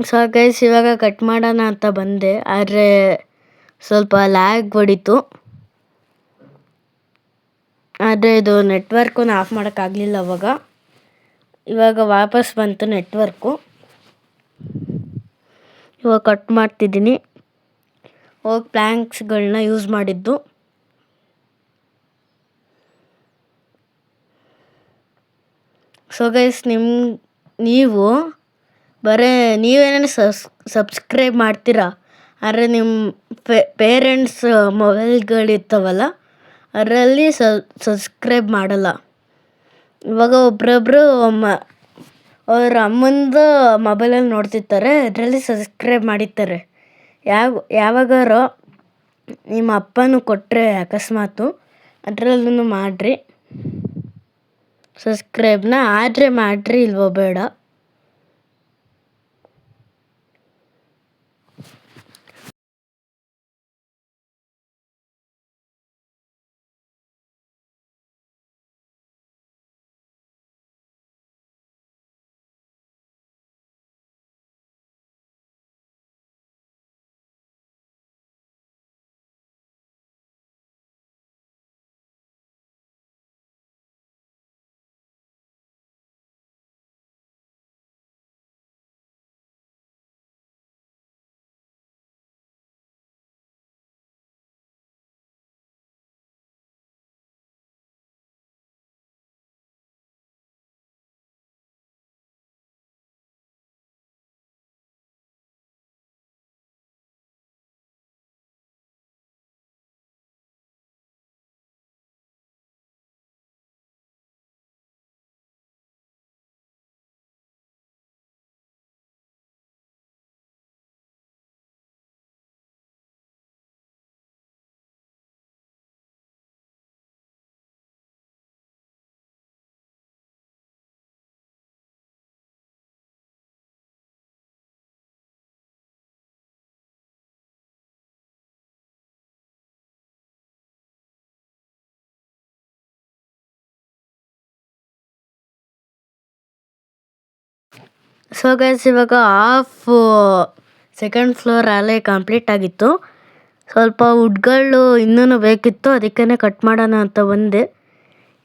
ಸೊ ಗೈಸ್ ಇವಾಗ ಕಟ್ ಮಾಡೋಣ ಅಂತ ಬಂದೆ, ಆದರೆ ಸ್ವಲ್ಪ ಲ್ಯಾಗ್ ಹೊಡಿತು. ಆದರೆ ಇದು ನೆಟ್ವರ್ಕನ್ನು ಆಫ್ ಮಾಡೋಕ್ಕಾಗಲಿಲ್ಲ ಇವಾಗ ವಾಪಸ್ ಬಂತು ನೆಟ್ವರ್ಕು. ಇವಾಗ ಕಟ್ ಮಾಡ್ತಿದ್ದೀನಿ. ಪ್ಲ್ಯಾಂಕ್ಸ್ಗಳನ್ನ ಯೂಸ್ ಮಾಡಿದ್ದು. ಸೊ ಗೈಸ್ ನೀವು ನೀವೇನೇನು ಸಬ್ಸ್ಕ್ರೈಬ್ ಮಾಡ್ತೀರಾ, ಆದರೆ ನಿಮ್ಮ ಪೇರೆಂಟ್ಸ್ ಮೊಬೈಲ್ಗಳಿರ್ತಾವಲ್ಲ ಅದರಲ್ಲಿ ಸಬ್ಸ್ಕ್ರೈಬ್ ಮಾಡಲ್ಲ. ಇವಾಗ ಒಬ್ಬರೊಬ್ಬರು ಅವ್ರ ಅಮ್ಮಂದು ಮೊಬೈಲಲ್ಲಿ ನೋಡ್ತಿರ್ತಾರೆ, ಅದರಲ್ಲಿ ಸಬ್ಸ್ಕ್ರೈಬ್ ಮಾಡಿರ್ತಾರೆ. ಯಾವಾಗಾರೋ ನಿಮ್ಮ ಅಪ್ಪನೂ ಕೊಟ್ಟರೆ ಅಕಸ್ಮಾತು ಅದರಲ್ಲೂ ಮಾಡಿರಿ ಸಬ್ಸ್ಕ್ರೈಬ್ನ, ಆದರೆ ಮಾಡಿರಿ ಇಲ್ವೋ ಬೇಡ. ಸೊ ಗೈಸ್ ಇವಾಗ ಹಾಫ್ ಸೆಕೆಂಡ್ ಫ್ಲೋರ್ ಅಲ್ಲೇ ಕಂಪ್ಲೀಟ್ ಆಗಿತ್ತು. ಸ್ವಲ್ಪ ವುಡ್ಗಳು ಇನ್ನೂ ಬೇಕಿತ್ತು, ಅದಕ್ಕೇ ಕಟ್ ಮಾಡೋಣ ಅಂತ ಬಂದೆ.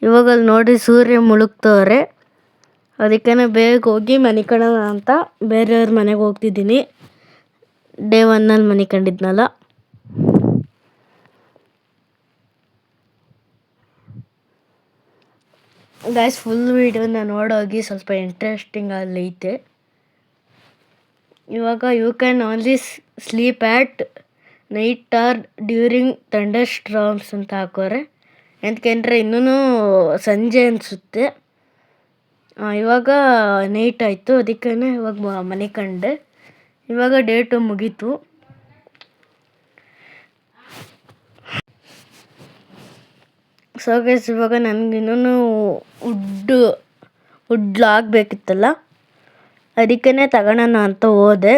ಇವಾಗ ಅಲ್ಲಿ ನೋಡಿ ಸೂರ್ಯ ಮುಳುಗ್ತವ್ರೆ, ಅದಕ್ಕೇ ಬೇಗ ಹೋಗಿ ಮನೆ ಕಳೋಣ ಅಂತ ಬೇರೆಯವ್ರ ಮನೆಗೆ ಹೋಗ್ತಿದ್ದೀನಿ. ಡೇ 1 ಮನೆ ಕಂಡಿದ್ನಲ್ಲ. ಗೈಸ್ ಫುಲ್ ವೀಡಿಯೋನ ನೋಡೋಗಿ, ಸ್ವಲ್ಪ ಇಂಟ್ರೆಸ್ಟಿಂಗ್ ಅಲ್ಲಿ ಐತೆ. ಇವಾಗ you can only sleep at night or during thunderstorms ಅಂತ ಹಾಕೋರೆ. ಎಂತಕೆಂದರೆ ಇನ್ನೂ ಸಂಜೆ ಅನಿಸುತ್ತೆ. ಇವಾಗ ನೈಟ್ ಆಯಿತು, ಅದಕ್ಕೇ ಇವಾಗ ಮನೆ ಕಂಡೆ. ಇವಾಗ ಡೇ 2 ಮುಗೀತು. ಸೊ ಗೈಸ್ ಇವಾಗ ನನಗಿನ್ನೂ ವುಡ್ ಲಾಗ್ ಬೇಕಿತ್ತಲ್ಲ, ಅದಕ್ಕೇ ತಗೊಳ್ಳೋಣ ಅಂತ ಹೋದೆ.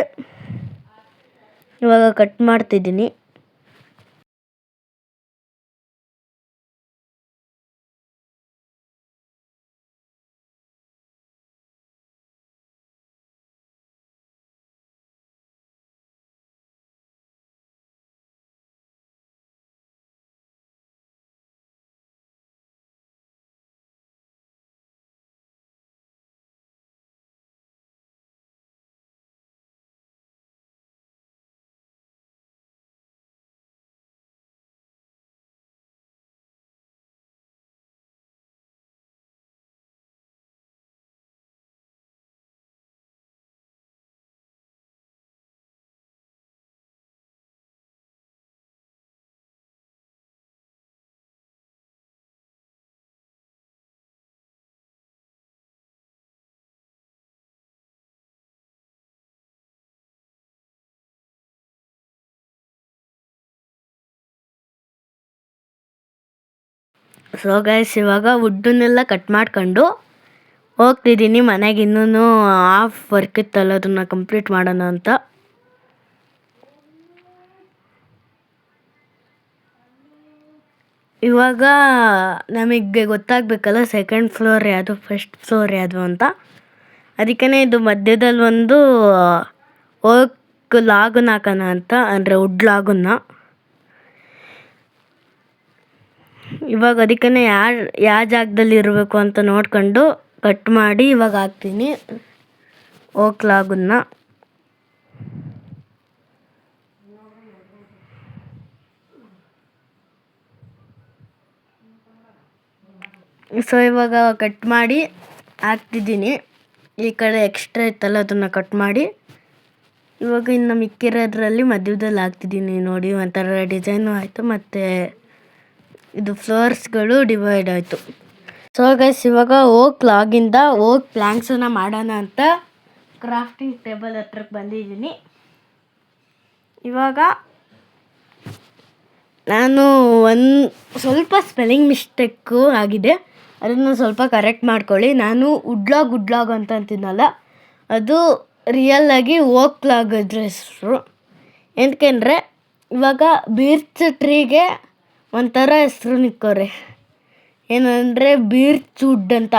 ಇವಾಗ ಕಟ್ ಮಾಡ್ತಿದ್ದೀನಿ. ಸೊ ಗೈಸ್ ಇವಾಗ ವುಡ್ಡನ್ನೆಲ್ಲ ಕಟ್ ಮಾಡ್ಕೊಂಡು ಹೋಗ್ತಿದ್ದೀನಿ ಮನೆಗೆ. ಇನ್ನೂ ಹಾಫ್ ವರ್ಕ್ ಇತ್ತಲ್ಲ, ಅದನ್ನು ಕಂಪ್ಲೀಟ್ ಮಾಡೋಣ ಅಂತ. ಇವಾಗ ನಮಗೆ ಗೊತ್ತಾಗಬೇಕಲ್ಲ ಸೆಕೆಂಡ್ ಫ್ಲೋರ್ ಯಾವುದು, ಫಸ್ಟ್ ಫ್ಲೋರ್ ಯಾವುದು ಅಂತ. ಅದಕ್ಕೇ ಇದು ಮಧ್ಯದಲ್ಲಿ ಒಂದು ಓಕ್ ಲಾಗನ್ನ ಹಾಕೋಣ ಅಂತ, ಅಂದರೆ ವುಡ್ ಲಾಗನ್ನ. ಇವಾಗ ಅದಕ್ಕೇ ಯಾವ ಜಾಗದಲ್ಲಿ ಇರಬೇಕು ಅಂತ ನೋಡ್ಕೊಂಡು ಕಟ್ ಮಾಡಿ ಇವಾಗ ಹಾಕ್ತೀನಿ ಓಕ್ ಲಾಗನ್ನ. ಸೊ ಇವಾಗ ಕಟ್ ಮಾಡಿ ಹಾಕ್ತಿದ್ದೀನಿ. ಈ ಕಡೆ ಎಕ್ಸ್ಟ್ರಾ ಇತ್ತಲ್ಲ ಅದನ್ನು ಕಟ್ ಮಾಡಿ ಇವಾಗ ಇನ್ನು ಮಿಕ್ಕಿರೋದ್ರಲ್ಲಿ ಮಧ್ಯದಲ್ಲಿ ಹಾಕ್ತಿದ್ದೀನಿ. ನೋಡಿ ಒಂಥರ ಡಿಸೈನು ಆಯಿತು, ಮತ್ತು ಇದು ಫ್ಲವರ್ಸ್ಗಳು ಡಿವೈಡ್ ಆಯಿತು. ಸೊ ಗೈಸ್ ಇವಾಗ ಓಕ್ ಲಾಗಿಂದ ಓಕ್ ಪ್ಲ್ಯಾಂಕ್ಸನ್ನು ಮಾಡೋಣ ಅಂತ ಕ್ರಾಫ್ಟಿಂಗ್ ಟೇಬಲ್ ಹತ್ರಕ್ಕೆ ಬಂದಿದ್ದೀನಿ. ಇವಾಗ ನಾನು ಸ್ವಲ್ಪ ಸ್ಪೆಲ್ಲಿಂಗ್ ಮಿಸ್ಟೇಕು ಆಗಿದೆ, ಅದನ್ನು ಸ್ವಲ್ಪ ಕರೆಕ್ಟ್ ಮಾಡ್ಕೊಳ್ಳಿ. ನಾನು ವುಡ್ ಲಾಗ್ ಅಂತ ಅಂತಿದ್ನಲ್ಲ, ಅದು ರಿಯಲ್ಲಾಗಿ ಓಕ್ ಲಾಗ್ ಅದ್ರ ಹೆಸರು. ಎಂತಕೆಂದರೆ ಇವಾಗ ಬೀರ್ಚ್ ಟ್ರೀಗೆ ಒಂಥರ ಹೆಸರು ನಿಕ್ಕೋರೆ, ಏನಂದರೆ ಬೀರ್ಚ್ ವುಡ್ ಅಂತ.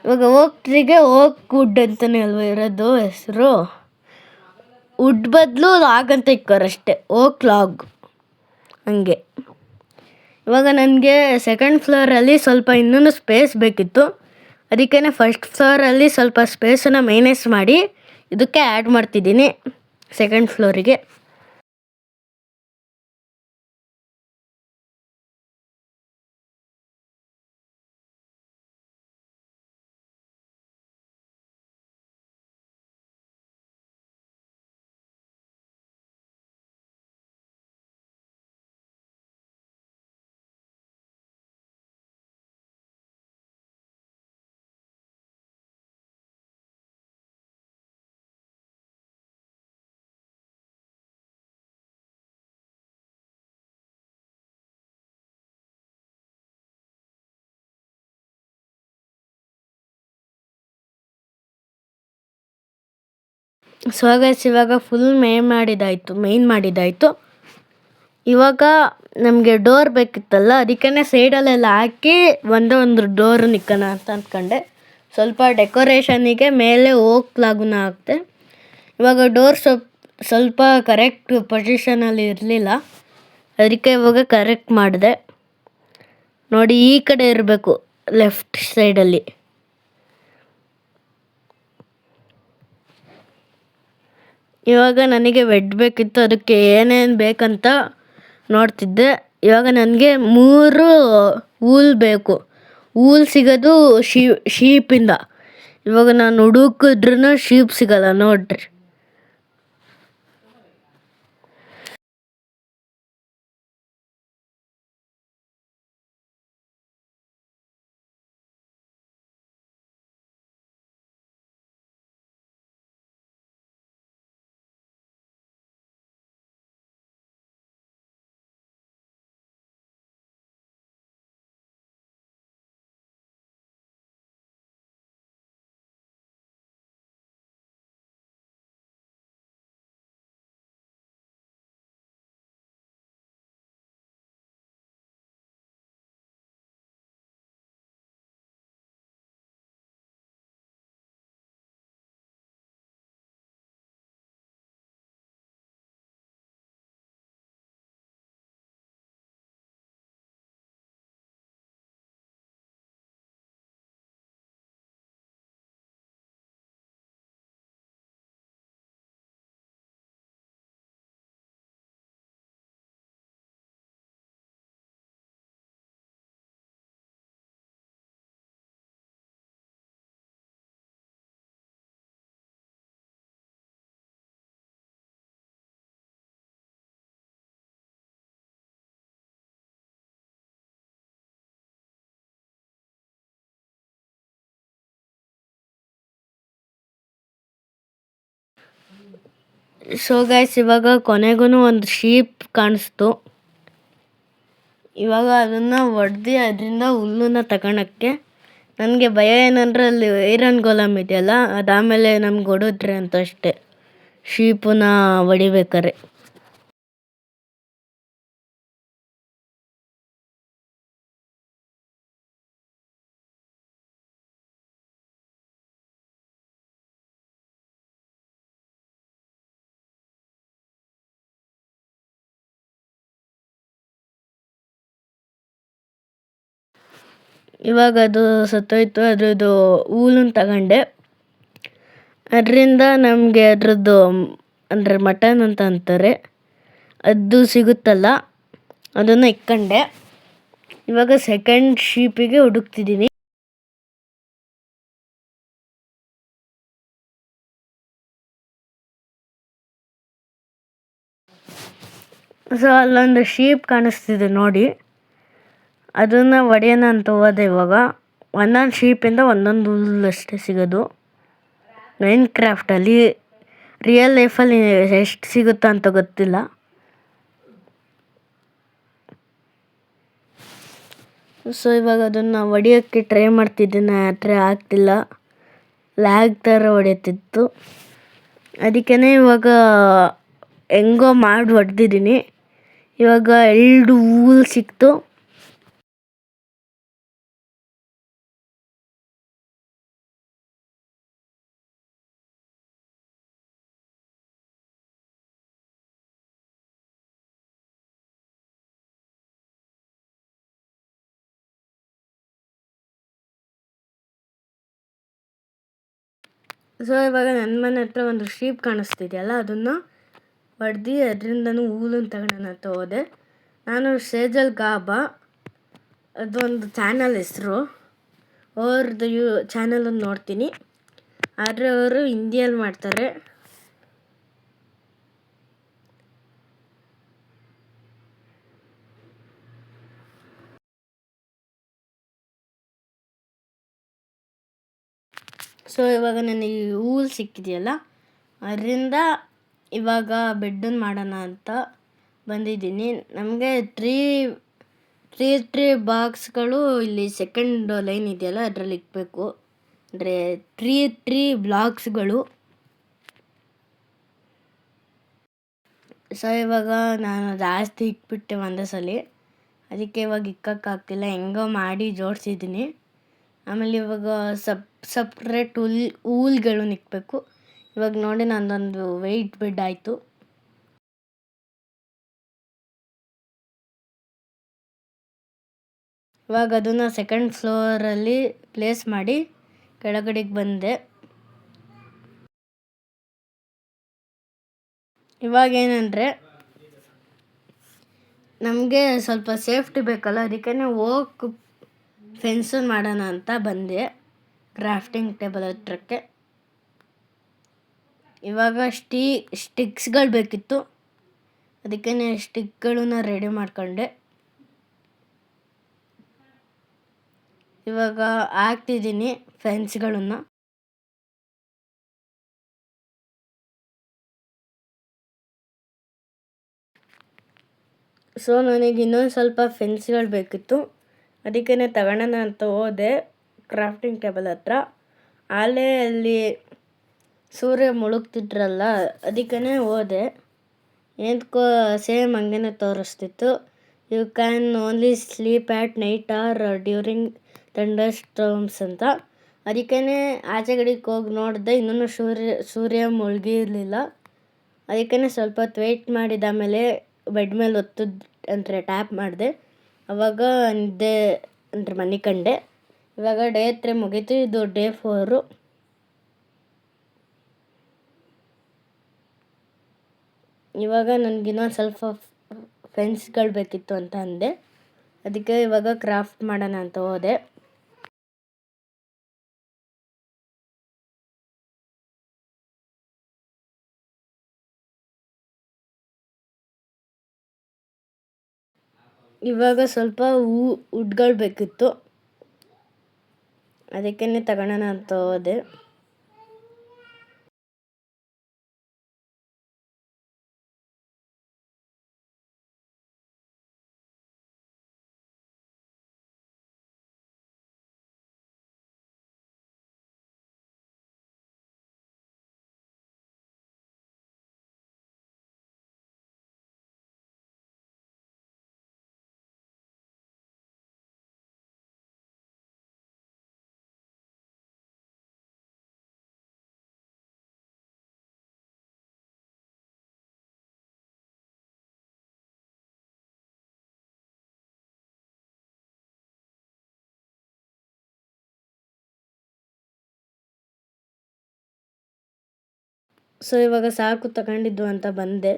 ಇವಾಗ ಓಕ್ ಟ್ರೀಗೆ ಓಕ್ ವುಡ್ ಅಂತಲೇ ಅಲ್ವ ಇರೋದು ಹೆಸರು. ವುಡ್ ಬದಲು ಲಾಗ್ ಅಂತ ಇಕ್ಕೋರೆ ಅಷ್ಟೇ, ಓಕ್ ಲಾಗ್ ಹಂಗೆ. ಇವಾಗ ನನಗೆ ಸೆಕೆಂಡ್ ಫ್ಲೋರಲ್ಲಿ ಸ್ವಲ್ಪ ಇನ್ನೂ ಸ್ಪೇಸ್ ಬೇಕಿತ್ತು, ಅದಕ್ಕೇ ಫಸ್ಟ್ ಫ್ಲೋರಲ್ಲಿ ಸ್ವಲ್ಪ ಸ್ಪೇಸನ್ನು ಮೈನಸ್ ಮಾಡಿ ಇದಕ್ಕೆ ಆ್ಯಡ್ ಮಾಡ್ತಿದ್ದೀನಿ ಸೆಕೆಂಡ್ ಫ್ಲೋರಿಗೆ. ಸೊ ಗೈಸ್ ಇವಾಗ ಫುಲ್ ಮೇನ್ ಮಾಡಿದ್ದಾಯಿತು. ಇವಾಗ ನಮಗೆ ಡೋರ್ ಬೇಕಿತ್ತಲ್ಲ, ಅದಕ್ಕೇ ಸೈಡಲ್ಲೆಲ್ಲ ಹಾಕಿ ಒಂದು ಡೋರ್ ನಿಕ್ಕೋಣ ಅಂತ ಅಂದ್ಕೊಂಡೆ. ಸ್ವಲ್ಪ ಡೆಕೋರೇಷನಿಗೆ ಮೇಲೆ ಓಕ್ ಲಾಗುನ ಹಾಕ್ತೆ. ಇವಾಗ ಡೋರ್ ಸ್ವಲ್ಪ ಕರೆಕ್ಟ್ ಪೊಸಿಷನಲ್ಲಿ ಇರಲಿಲ್ಲ, ಅದಕ್ಕೆ ಇವಾಗ ಕರೆಕ್ಟ್ ಮಾಡಿದೆ. ನೋಡಿ, ಈ ಕಡೆ ಇರಬೇಕು, ಲೆಫ್ಟ್ ಸೈಡಲ್ಲಿ. ಇವಾಗ ನನಗೆ ಬೆಡ್ ಬೇಕಿತ್ತು, ಅದಕ್ಕೆ ಏನೇನು ಬೇಕಂತ ನೋಡ್ತಿದ್ದೆ. ಇವಾಗ ನನಗೆ 3 ವೂಲ್ ಬೇಕು. ವೂಲ್ ಸಿಗೋದು ಶೀಪಿಂದ. ಇವಾಗ ನಾನು ಹುಡುಕಿದ್ರೂ ಶೀಪ್ ಸಿಗಲ್ಲ ನೋಡ್ರಿ. ಸೊ ಗೈಸ್, ಇವಾಗ ಕೊನೆಗೂ ಒಂದು ಶೀಪ್ ಕಾಣಿಸ್ತು. ಇವಾಗ ಅದನ್ನು ಹೊಡೆದು ಅದರಿಂದ ಹುಲ್ಲನ್ನ ತಗೊಳಕ್ಕೆ ನನಗೆ ಭಯ ಏನಂದರೆ, ಅಲ್ಲಿ ಐರನ್ ಗೋಲಮ್ ಇದೆಯಲ್ಲ, ಅದಾದಮೇಲೆ ನಮ್ಗೆ ಹೊಡಿದ್ರೆ ಅಂತ ಅಷ್ಟೇ, ಶೀಪನ್ನ ಹೊಡಿಬೇಕಾರೆ. ಇವಾಗ ಅದು ಸತ್ತೋಯ್ತು. ಅದ್ರದ್ದು ಹೂಲನ್ನು ತಗೊಂಡೆ. ಅದರಿಂದ ನಮಗೆ ಅದರದ್ದು ಅಂದರೆ ಮಟನ್ ಅಂತ ಅಂತಾರೆ, ಅದು ಸಿಗುತ್ತಲ್ಲ, ಅದನ್ನು ಇಕ್ಕೊಂಡೆ. ಇವಾಗ ಸೆಕೆಂಡ್ ಶೀಪಿಗೆ ಹುಡುಕ್ತಿದ್ದೀನಿ. ಸೊ ಅಲ್ಲೊಂದು ಶೀಪ್ ಕಾಣಿಸ್ತಿದೆ ನೋಡಿ, ಅದನ್ನು ಹೊಡೆಯೋಣ ಅಂತ ಹೋದೆ. ಇವಾಗ ಒಂದೊಂದು ಶೀಪಿಂದ ಒಂದೊಂದು ಹುಲ್ಲು ಅಷ್ಟೇ ಸಿಗೋದು ಮೈನ್ಕ್ರಾಫ್ಟಲ್ಲಿ. ರಿಯಲ್ ಲೈಫಲ್ಲಿ ಎಷ್ಟು ಸಿಗುತ್ತೋ ಅಂತ ಗೊತ್ತಿಲ್ಲ. ಸೊ ಇವಾಗ ಅದನ್ನು ಹೊಡಿಯೋಕ್ಕೆ ಟ್ರೈ ಮಾಡ್ತಿದ್ದೀನಿ, ಆದರೆ ಆಗ್ತಿಲ್ಲ, ಲ್ಯಾಗ್ ಥರ ಹೊಡೆಯುತ್ತಿತ್ತು. ಅದಕ್ಕೇ ಇವಾಗ ಹೆಂಗೋ ಮಾಡಿ ಹೊಡೆದಿದ್ದೀನಿ. ಇವಾಗ 2 ಹೂಲ್ ಸಿಕ್ತು. ಸೊ ಇವಾಗ ನನ್ನ ಮನೆ ಹತ್ರ ಒಂದು ಶೀಪ್ ಕಾಣಿಸ್ತಿದೆಯಲ್ಲ, ಅದನ್ನು ಹೊಡೆದು ಅದರಿಂದನೂ ಹೂಲನ್ನು ತಗೊಳ್ಳೋಣ ಅಂತ ಹೋದೆ. ನಾನು ಸೇಜಲ್ ಗಾಬಾ, ಅದೊಂದು ಚಾನಲ್ ಹೆಸರು, ಅವ್ರದ್ದು ಚಾನಲನ್ನು ನೋಡ್ತೀನಿ, ಆದರೆ ಅವರು ಹಿಂದಿಯಲ್ಲಿ ಮಾಡ್ತಾರೆ. ಸೊ ಇವಾಗ ನನಗೆ ಹೂಲ್ ಸಿಕ್ಕಿದೆಯಲ್ಲ, ಅದರಿಂದ ಇವಾಗ ಬೆಡ್ಡನ್ನು ಮಾಡೋಣ ಅಂತ ಬಂದಿದ್ದೀನಿ. ನಮಗೆ ತ್ರೀ ಬಾಕ್ಸ್ಗಳು ಇಲ್ಲಿ ಸೆಕೆಂಡ್ ಲೈನ್ ಇದೆಯಲ್ಲ, ಅದರಲ್ಲಿ ಇಕ್ಬೇಕು. ಅಂದರೆ ತ್ರೀ ಬ್ಲಾಕ್ಸ್ಗಳು. ಸೊ ಇವಾಗ ನಾನು ಜಾಸ್ತಿ ಇಕ್ಬಿಟ್ಟೆ ಒಂದೇ ಸಲ, ಅದಕ್ಕೆ ಇವಾಗ ಇಕ್ಕೋಕ್ಕಾಗ್ತಿಲ್ಲ, ಹೆಂಗೋ ಮಾಡಿ ಜೋಡಿಸಿದ್ದೀನಿ. ಆಮೇಲೆ ಇವಾಗ ಸಪ್ರೇಟ್ ಹೂಲ್ಗಳು ನಿಕ್ಕಬೇಕು. ಇವಾಗ ನೋಡಿ ನಂದೊಂದು ವೆಯ್ಟ್ ಬೆಡ್ ಆಯಿತು. ಇವಾಗ ಅದನ್ನು ಸೆಕೆಂಡ್ ಫ್ಲೋರಲ್ಲಿ ಪ್ಲೇಸ್ ಮಾಡಿ ಕೆಳಗಡೆಗೆ ಬಂದೆ. ಇವಾಗೇನೆಂದರೆ ನಮಗೆ ಸ್ವಲ್ಪ ಸೇಫ್ಟಿ ಬೇಕಲ್ಲ, ಅದಕ್ಕೆ ಓಕ್ ಫೆನ್ಸನ್ನು ಮಾಡೋಣ ಅಂತ ಬಂದೆ ಕ್ರಾಫ್ಟಿಂಗ್ ಟೇಬಲ್ ಹತ್ರಕ್ಕೆ. ಇವಾಗ ಸ್ಟಿಕ್ಸ್ಗಳು ಬೇಕಿತ್ತು, ಅದಕ್ಕೆ ಸ್ಟಿಕ್ಗಳನ್ನ ರೆಡಿ ಮಾಡ್ಕೊಂಡೆ. ಇವಾಗ ಹಾಕ್ತಿದ್ದೀನಿ ಫೆನ್ಸ್ಗಳನ್ನು. ಸೊ ನನಗೆ ಇನ್ನೊಂದು ಸ್ವಲ್ಪ ಫೆನ್ಸ್ಗಳು ಬೇಕಿತ್ತು, ಅದಕ್ಕೆ ತಗೊಳ್ಳೋಣ ಅಂತ ಹೋದೆ ಕ್ರಾಫ್ಟಿಂಗ್ ಟೇಬಲ್ ಹತ್ರ. ಆಲೇ ಅಲ್ಲಿ ಸೂರ್ಯ ಮುಳುಗ್ತಿದ್ರಲ್ಲ, ಅದಕ್ಕೆ ಹೋದೆ. ಏನಕ್ಕೋ ಸೇಮ್ ಹಂಗೇನೆ ತೋರಿಸ್ತಿತ್ತು. You can only sleep at night or during thunderstorms ಅಂತ. ಅದಕ್ಕೆ ಆಚೆಗಡೆಗೆ ಹೋಗಿ ನೋಡಿದೆ, ಇನ್ನೂ ಸೂರ್ಯ ಮುಳುಗಿರಲಿಲ್ಲ. ಅದಕ್ಕೆ ಸ್ವಲ್ಪ ಹೊತ್ತು ವೆಯ್ಟ್ ಮಾಡಿದ ಮೇಲೆ ಬೆಡ್ ಮೇಲೆ ಅಂದರೆ ಟ್ಯಾಪ್ ಮಾಡಿದೆ. ಆವಾಗ ನಿದ್ದೆ ಅಂದರೆ ಮನೆ ಕಂಡೆ. ಇವಾಗ ಡೇ 3 ಮುಗೀತು, ಇದು ಡೇ 4. ಇವಾಗ ನನಗಿನ್ನೊಂದು ಸ್ವಲ್ಪ ಫೆನ್ಸ್ಗಳು ಬೇಕಿತ್ತು ಅಂತ ಅಂದೆ, ಅದಕ್ಕೆ ಇವಾಗ ಕ್ರಾಫ್ಟ್ ಮಾಡೋಣ ಅಂತ ಹೋದೆ. ಇವಾಗ ಸ್ವಲ್ಪ ವುಡ್ಗಳು ಬೇಕಿತ್ತು, ಅದಕ್ಕೆ ತಗೊಳ್ಳೋಣ ಅಂತ ಹೋದೆ. ಸೊ ಇವಾಗ ಸಾಕು ತಗೊಂಡಿದ್ದು ಅಂತ ಬಂದೆ.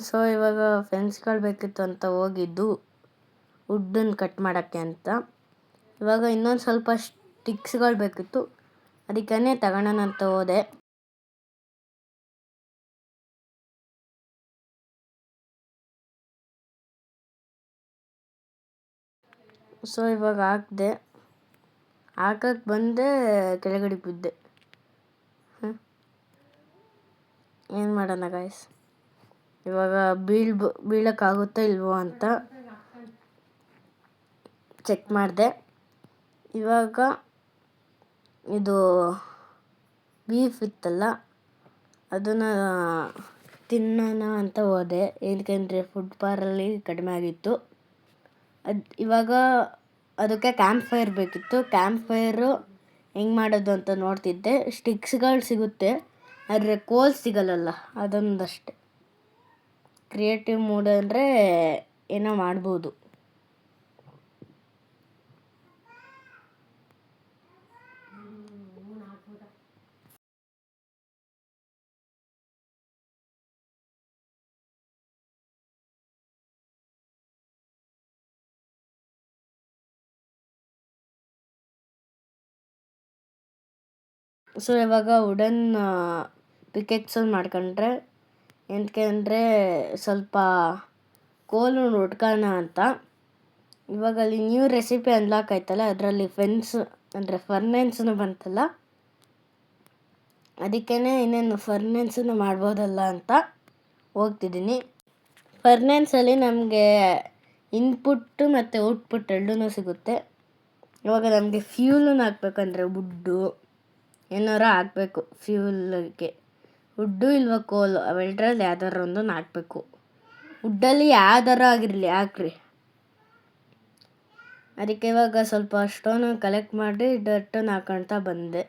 ಸೊ ಇವಾಗ ಫೆನ್ಸ್ಗಳು ಬೇಕಿತ್ತು ಅಂತ ಹೋಗಿದ್ದು ವುಡ್ಡನ್ನು ಕಟ್ ಮಾಡೋಕ್ಕೆ ಅಂತ. ಇವಾಗ ಇನ್ನೊಂದು ಸ್ವಲ್ಪ ಸ್ಟಿಕ್ಸ್ಗಳು ಬೇಕಿತ್ತು, ಅದಕ್ಕೆ ತಗೊಳ್ಳೋಣ ಅಂತ ಹೋದೆ. ಸೊ ಇವಾಗ ಹಾಕಕ್ಕೆ ಬಂದೆ, ಕೆಳಗಡೆ ಬಿದ್ದೆ. ಏನು ಮಾಡೋಣ ಗಾಯ್ಸ್, ಇವಾಗ ಬೀಳೋಕ್ಕಾಗುತ್ತೋ ಇಲ್ವೋ ಅಂತ ಚೆಕ್ ಮಾಡಿದೆ. ಇವಾಗ ಇದು ಬೀಫ್ ಇತ್ತಲ್ಲ, ಅದನ್ನು ತಿನ್ನೋಣ ಅಂತ ಹೋದೆ, ಏನಕ್ಕೆ ಫುಡ್ ಬಾರಲ್ಲಿ ಕಡಿಮೆ ಆಗಿತ್ತು. ಇವಾಗ ಅದಕ್ಕೆ ಕ್ಯಾಂಪ್ ಫೈರ್ ಬೇಕಿತ್ತು. ಕ್ಯಾಂಪ್ ಫೈರು ಹೆಂಗೆ ಮಾಡೋದು ಅಂತ ನೋಡ್ತಿದ್ದೆ. ಸ್ಟಿಕ್ಸ್ಗಳು ಸಿಗುತ್ತೆ, ಆದರೆ ಕೋಲ್ ಸಿಗಲ್ಲಲ್ಲ, ಅದೊಂದಷ್ಟೆ. ಕ್ರಿಯೇಟಿವ್ ಮೂಡ್ ಅಂದರೆ ಏನೋ ಮಾಡ್ಬೋದು. ಸೊ ಇವಾಗ ವುಡನ್ ಪಿಕೆಕ್ಸನ್ನು ಮಾಡ್ಕೊಂಡ್ರೆ, ಏನಕ್ಕೆ ಅಂದರೆ ಸ್ವಲ್ಪ ಕೋಲು ಹುಡ್ಕೋಣ ಅಂತ. ಇವಾಗ ಅಲ್ಲಿ ನ್ಯೂ ರೆಸಿಪಿ ಅನ್ಲಾಕ್ ಆಯ್ತಲ್ಲ, ಅದರಲ್ಲಿ ಫರ್ನೆನ್ಸ್ನು ಬಂತಲ್ಲ, ಅದಕ್ಕೆ ಇನ್ನೇನು ಫರ್ನೆನ್ಸನ್ನು ಮಾಡ್ಬೋದಲ್ಲ ಅಂತ ಹೋಗ್ತಿದ್ದೀನಿ. ಫರ್ನೆನ್ಸಲ್ಲಿ ನಮಗೆ ಇನ್ಪುಟ್ಟು ಮತ್ತು ಔಟ್ಪುಟ್ ಎರಡೂ ಸಿಗುತ್ತೆ. ಇವಾಗ ನಮಗೆ ಫ್ಯೂಲನ್ನು ಹಾಕ್ಬೇಕಂದ್ರೆ ವುಡ್ಡು ಏನಾರ ಹಾಕಬೇಕು ಫ್ಯೂಲ್ಗೆ. ವುಡ್ಡು ಇಲ್ವ ಕೋಲು ಅವೆರಡರಲ್ಲಿ ಯಾವ್ದಾರು ಒಂದನ್ನು ಹಾಕಬೇಕು. ವುಡ್ಡಲ್ಲಿ ಯಾವ್ದಾರು ಆಗಿರಲಿ ಹಾಕ್ರಿ. ಅದಕ್ಕೆ ಇವಾಗ ಸ್ವಲ್ಪ ಸ್ಟೋನ್ ಕಲೆಕ್ಟ್ ಮಾಡಿ ಡರ್ಟನ್ನು ಹಾಕೊಳ್ತಾ ಬಂದೆ.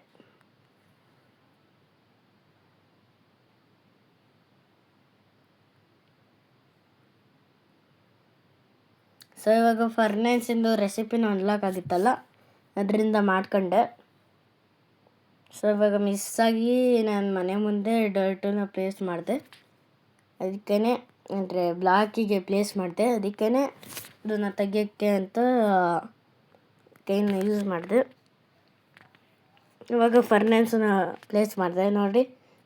ಸೊ ಇವಾಗ ಫರ್ನೆನ್ಸಿಂದು ರೆಸಿಪಿನೂ ಅನ್ಲಾಕ್ ಆಗಿತ್ತಲ್ಲ, ಅದರಿಂದ ಮಾಡ್ಕೊಂಡೆ. ಸೊ ಇವಾಗ ಮಿಸ್ಸಾಗಿ ನಾನು ಮನೆ ಮುಂದೆ ಡರ್ಟನ್ನು ಪ್ಲೇಸ್ ಮಾಡಿದೆ. ಅದಕ್ಕೇ ಅಂದರೆ ಬ್ಲಾಕಿಗೆ ಪ್ಲೇಸ್ ಮಾಡಿದೆ. ಅದಕ್ಕೇ ಅದನ್ನು ತೆಗಿಯೋಕ್ಕೆ ಅಂತ ಕೈನ ಯೂಸ್ ಮಾಡಿದೆ. ಇವಾಗ ಫರ್ನೆನ್ಸನ್ನ ಪ್ಲೇಸ್ ಮಾಡಿದೆ ನೋಡಿ.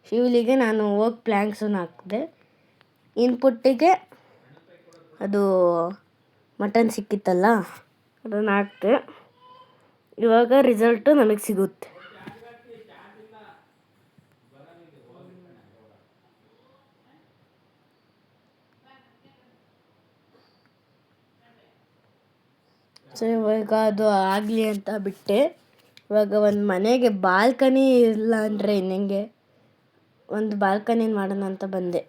ಶಿವಲಿಗೆ ನಾನು ಓಕ್ ಪ್ಲ್ಯಾಂಕ್ಸನ್ನು ಹಾಕಿದೆ. ಇನ್ಪುಟ್ಟಿಗೆ ಅದು ಮಟನ್ ಸಿಕ್ಕಿತ್ತಲ್ಲ ಅದನ್ನು ಹಾಕಿದೆ. ಇವಾಗ ರಿಸಲ್ಟು ನಮಗೆ ಸಿಗುತ್ತೆ. ಸೊ ಇವಾಗ ಅದು ಆಗಲಿ ಅಂತ ಬಿಟ್ಟೆ. ಇವಾಗ ಒಂದು ಮನೆಗೆ ಬಾಲ್ಕನಿ ಇಲ್ಲ ಅಂದರೆ ಹೆಂಗೆ, ಒಂದು ಬಾಲ್ಕನಿ ಮಾಡೋಣ ಅಂತ ಬಂದೆ.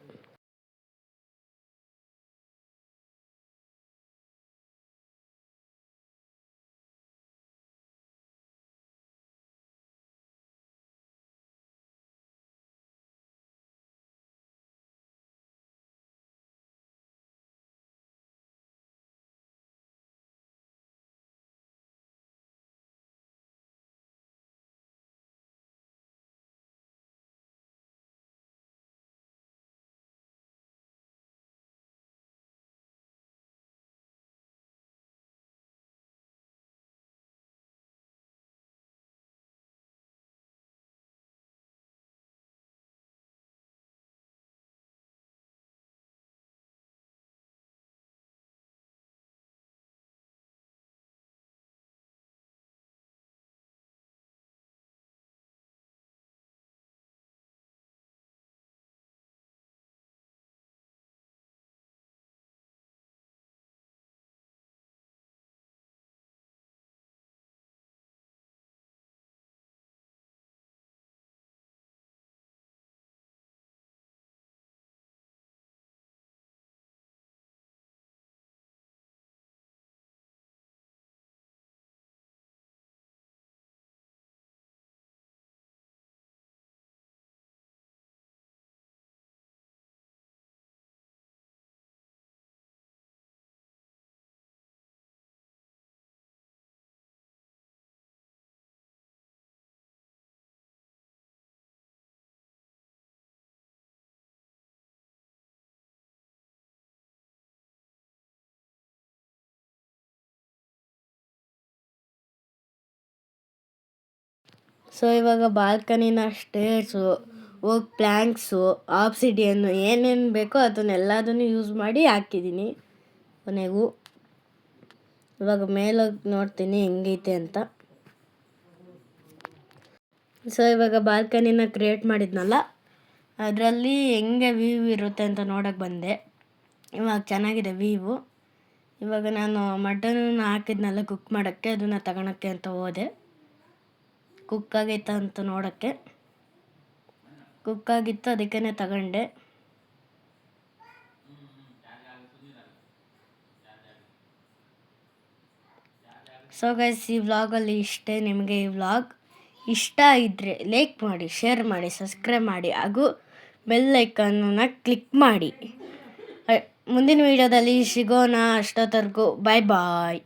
ಸೊ ಇವಾಗ ಬಾಲ್ಕನಿನ ಸ್ಟೇರ್ಸು, ಓಕ್ ಪ್ಲ್ಯಾಂಕ್ಸು, ಆಬ್ಸಿಡಿಯನ್ನು ಏನೇನು ಬೇಕೋ ಅದನ್ನೆಲ್ಲದನ್ನು ಯೂಸ್ ಮಾಡಿ ಹಾಕಿದ್ದೀನಿ ಕೊನೆಗೂ. ಇವಾಗ ಮೇಲೋಗಿ ನೋಡ್ತೀನಿ ಹೆಂಗೈತೆ ಅಂತ. ಸೊ ಇವಾಗ ಬಾಲ್ಕನಿನ ಕ್ರಿಯೇಟ್ ಮಾಡಿದ್ನಲ್ಲ, ಅದರಲ್ಲಿ ಹೆಂಗೆ ವ್ಯೂ ಇರುತ್ತೆ ಅಂತ ನೋಡೋಕ್ಕೆ ಬಂದೆ. ಇವಾಗ ಚೆನ್ನಾಗಿದೆ ವ್ಯೂವು. ಇವಾಗ ನಾನು ಮಟನನ್ನು ಹಾಕಿದ್ನಲ್ಲ ಕುಕ್ ಮಾಡೋಕ್ಕೆ, ಅದನ್ನು ತಗೊಳಕ್ಕೆ ಅಂತ ಹೋದೆ. ಕುಕ್ ಆಗೈತ ಅಂತ ನೋಡೋಕ್ಕೆ. ಕುಕ್ ಆಗಿತ್ತು, ಅದಕ್ಕೇ ತಗೊಂಡೆ. ಸೊ ಗೈಸ್, ಈ ವ್ಲಾಗಲ್ಲಿ ಇಷ್ಟೇ. ನಿಮಗೆ ಈ ವ್ಲಾಗ್ ಇಷ್ಟ ಇದ್ದರೆ ಲೈಕ್ ಮಾಡಿ, ಶೇರ್ ಮಾಡಿ, ಸಬ್ಸ್ಕ್ರೈಬ್ ಮಾಡಿ ಹಾಗೂ ಬೆಲ್ ಐಕಾನನ್ನು ಕ್ಲಿಕ್ ಮಾಡಿ. ಮುಂದಿನ ವೀಡಿಯೋದಲ್ಲಿ ಸಿಗೋಣ. ಅಷ್ಟೊತ್ತವರೆಗೂ ಬಾಯ್ ಬಾಯ್.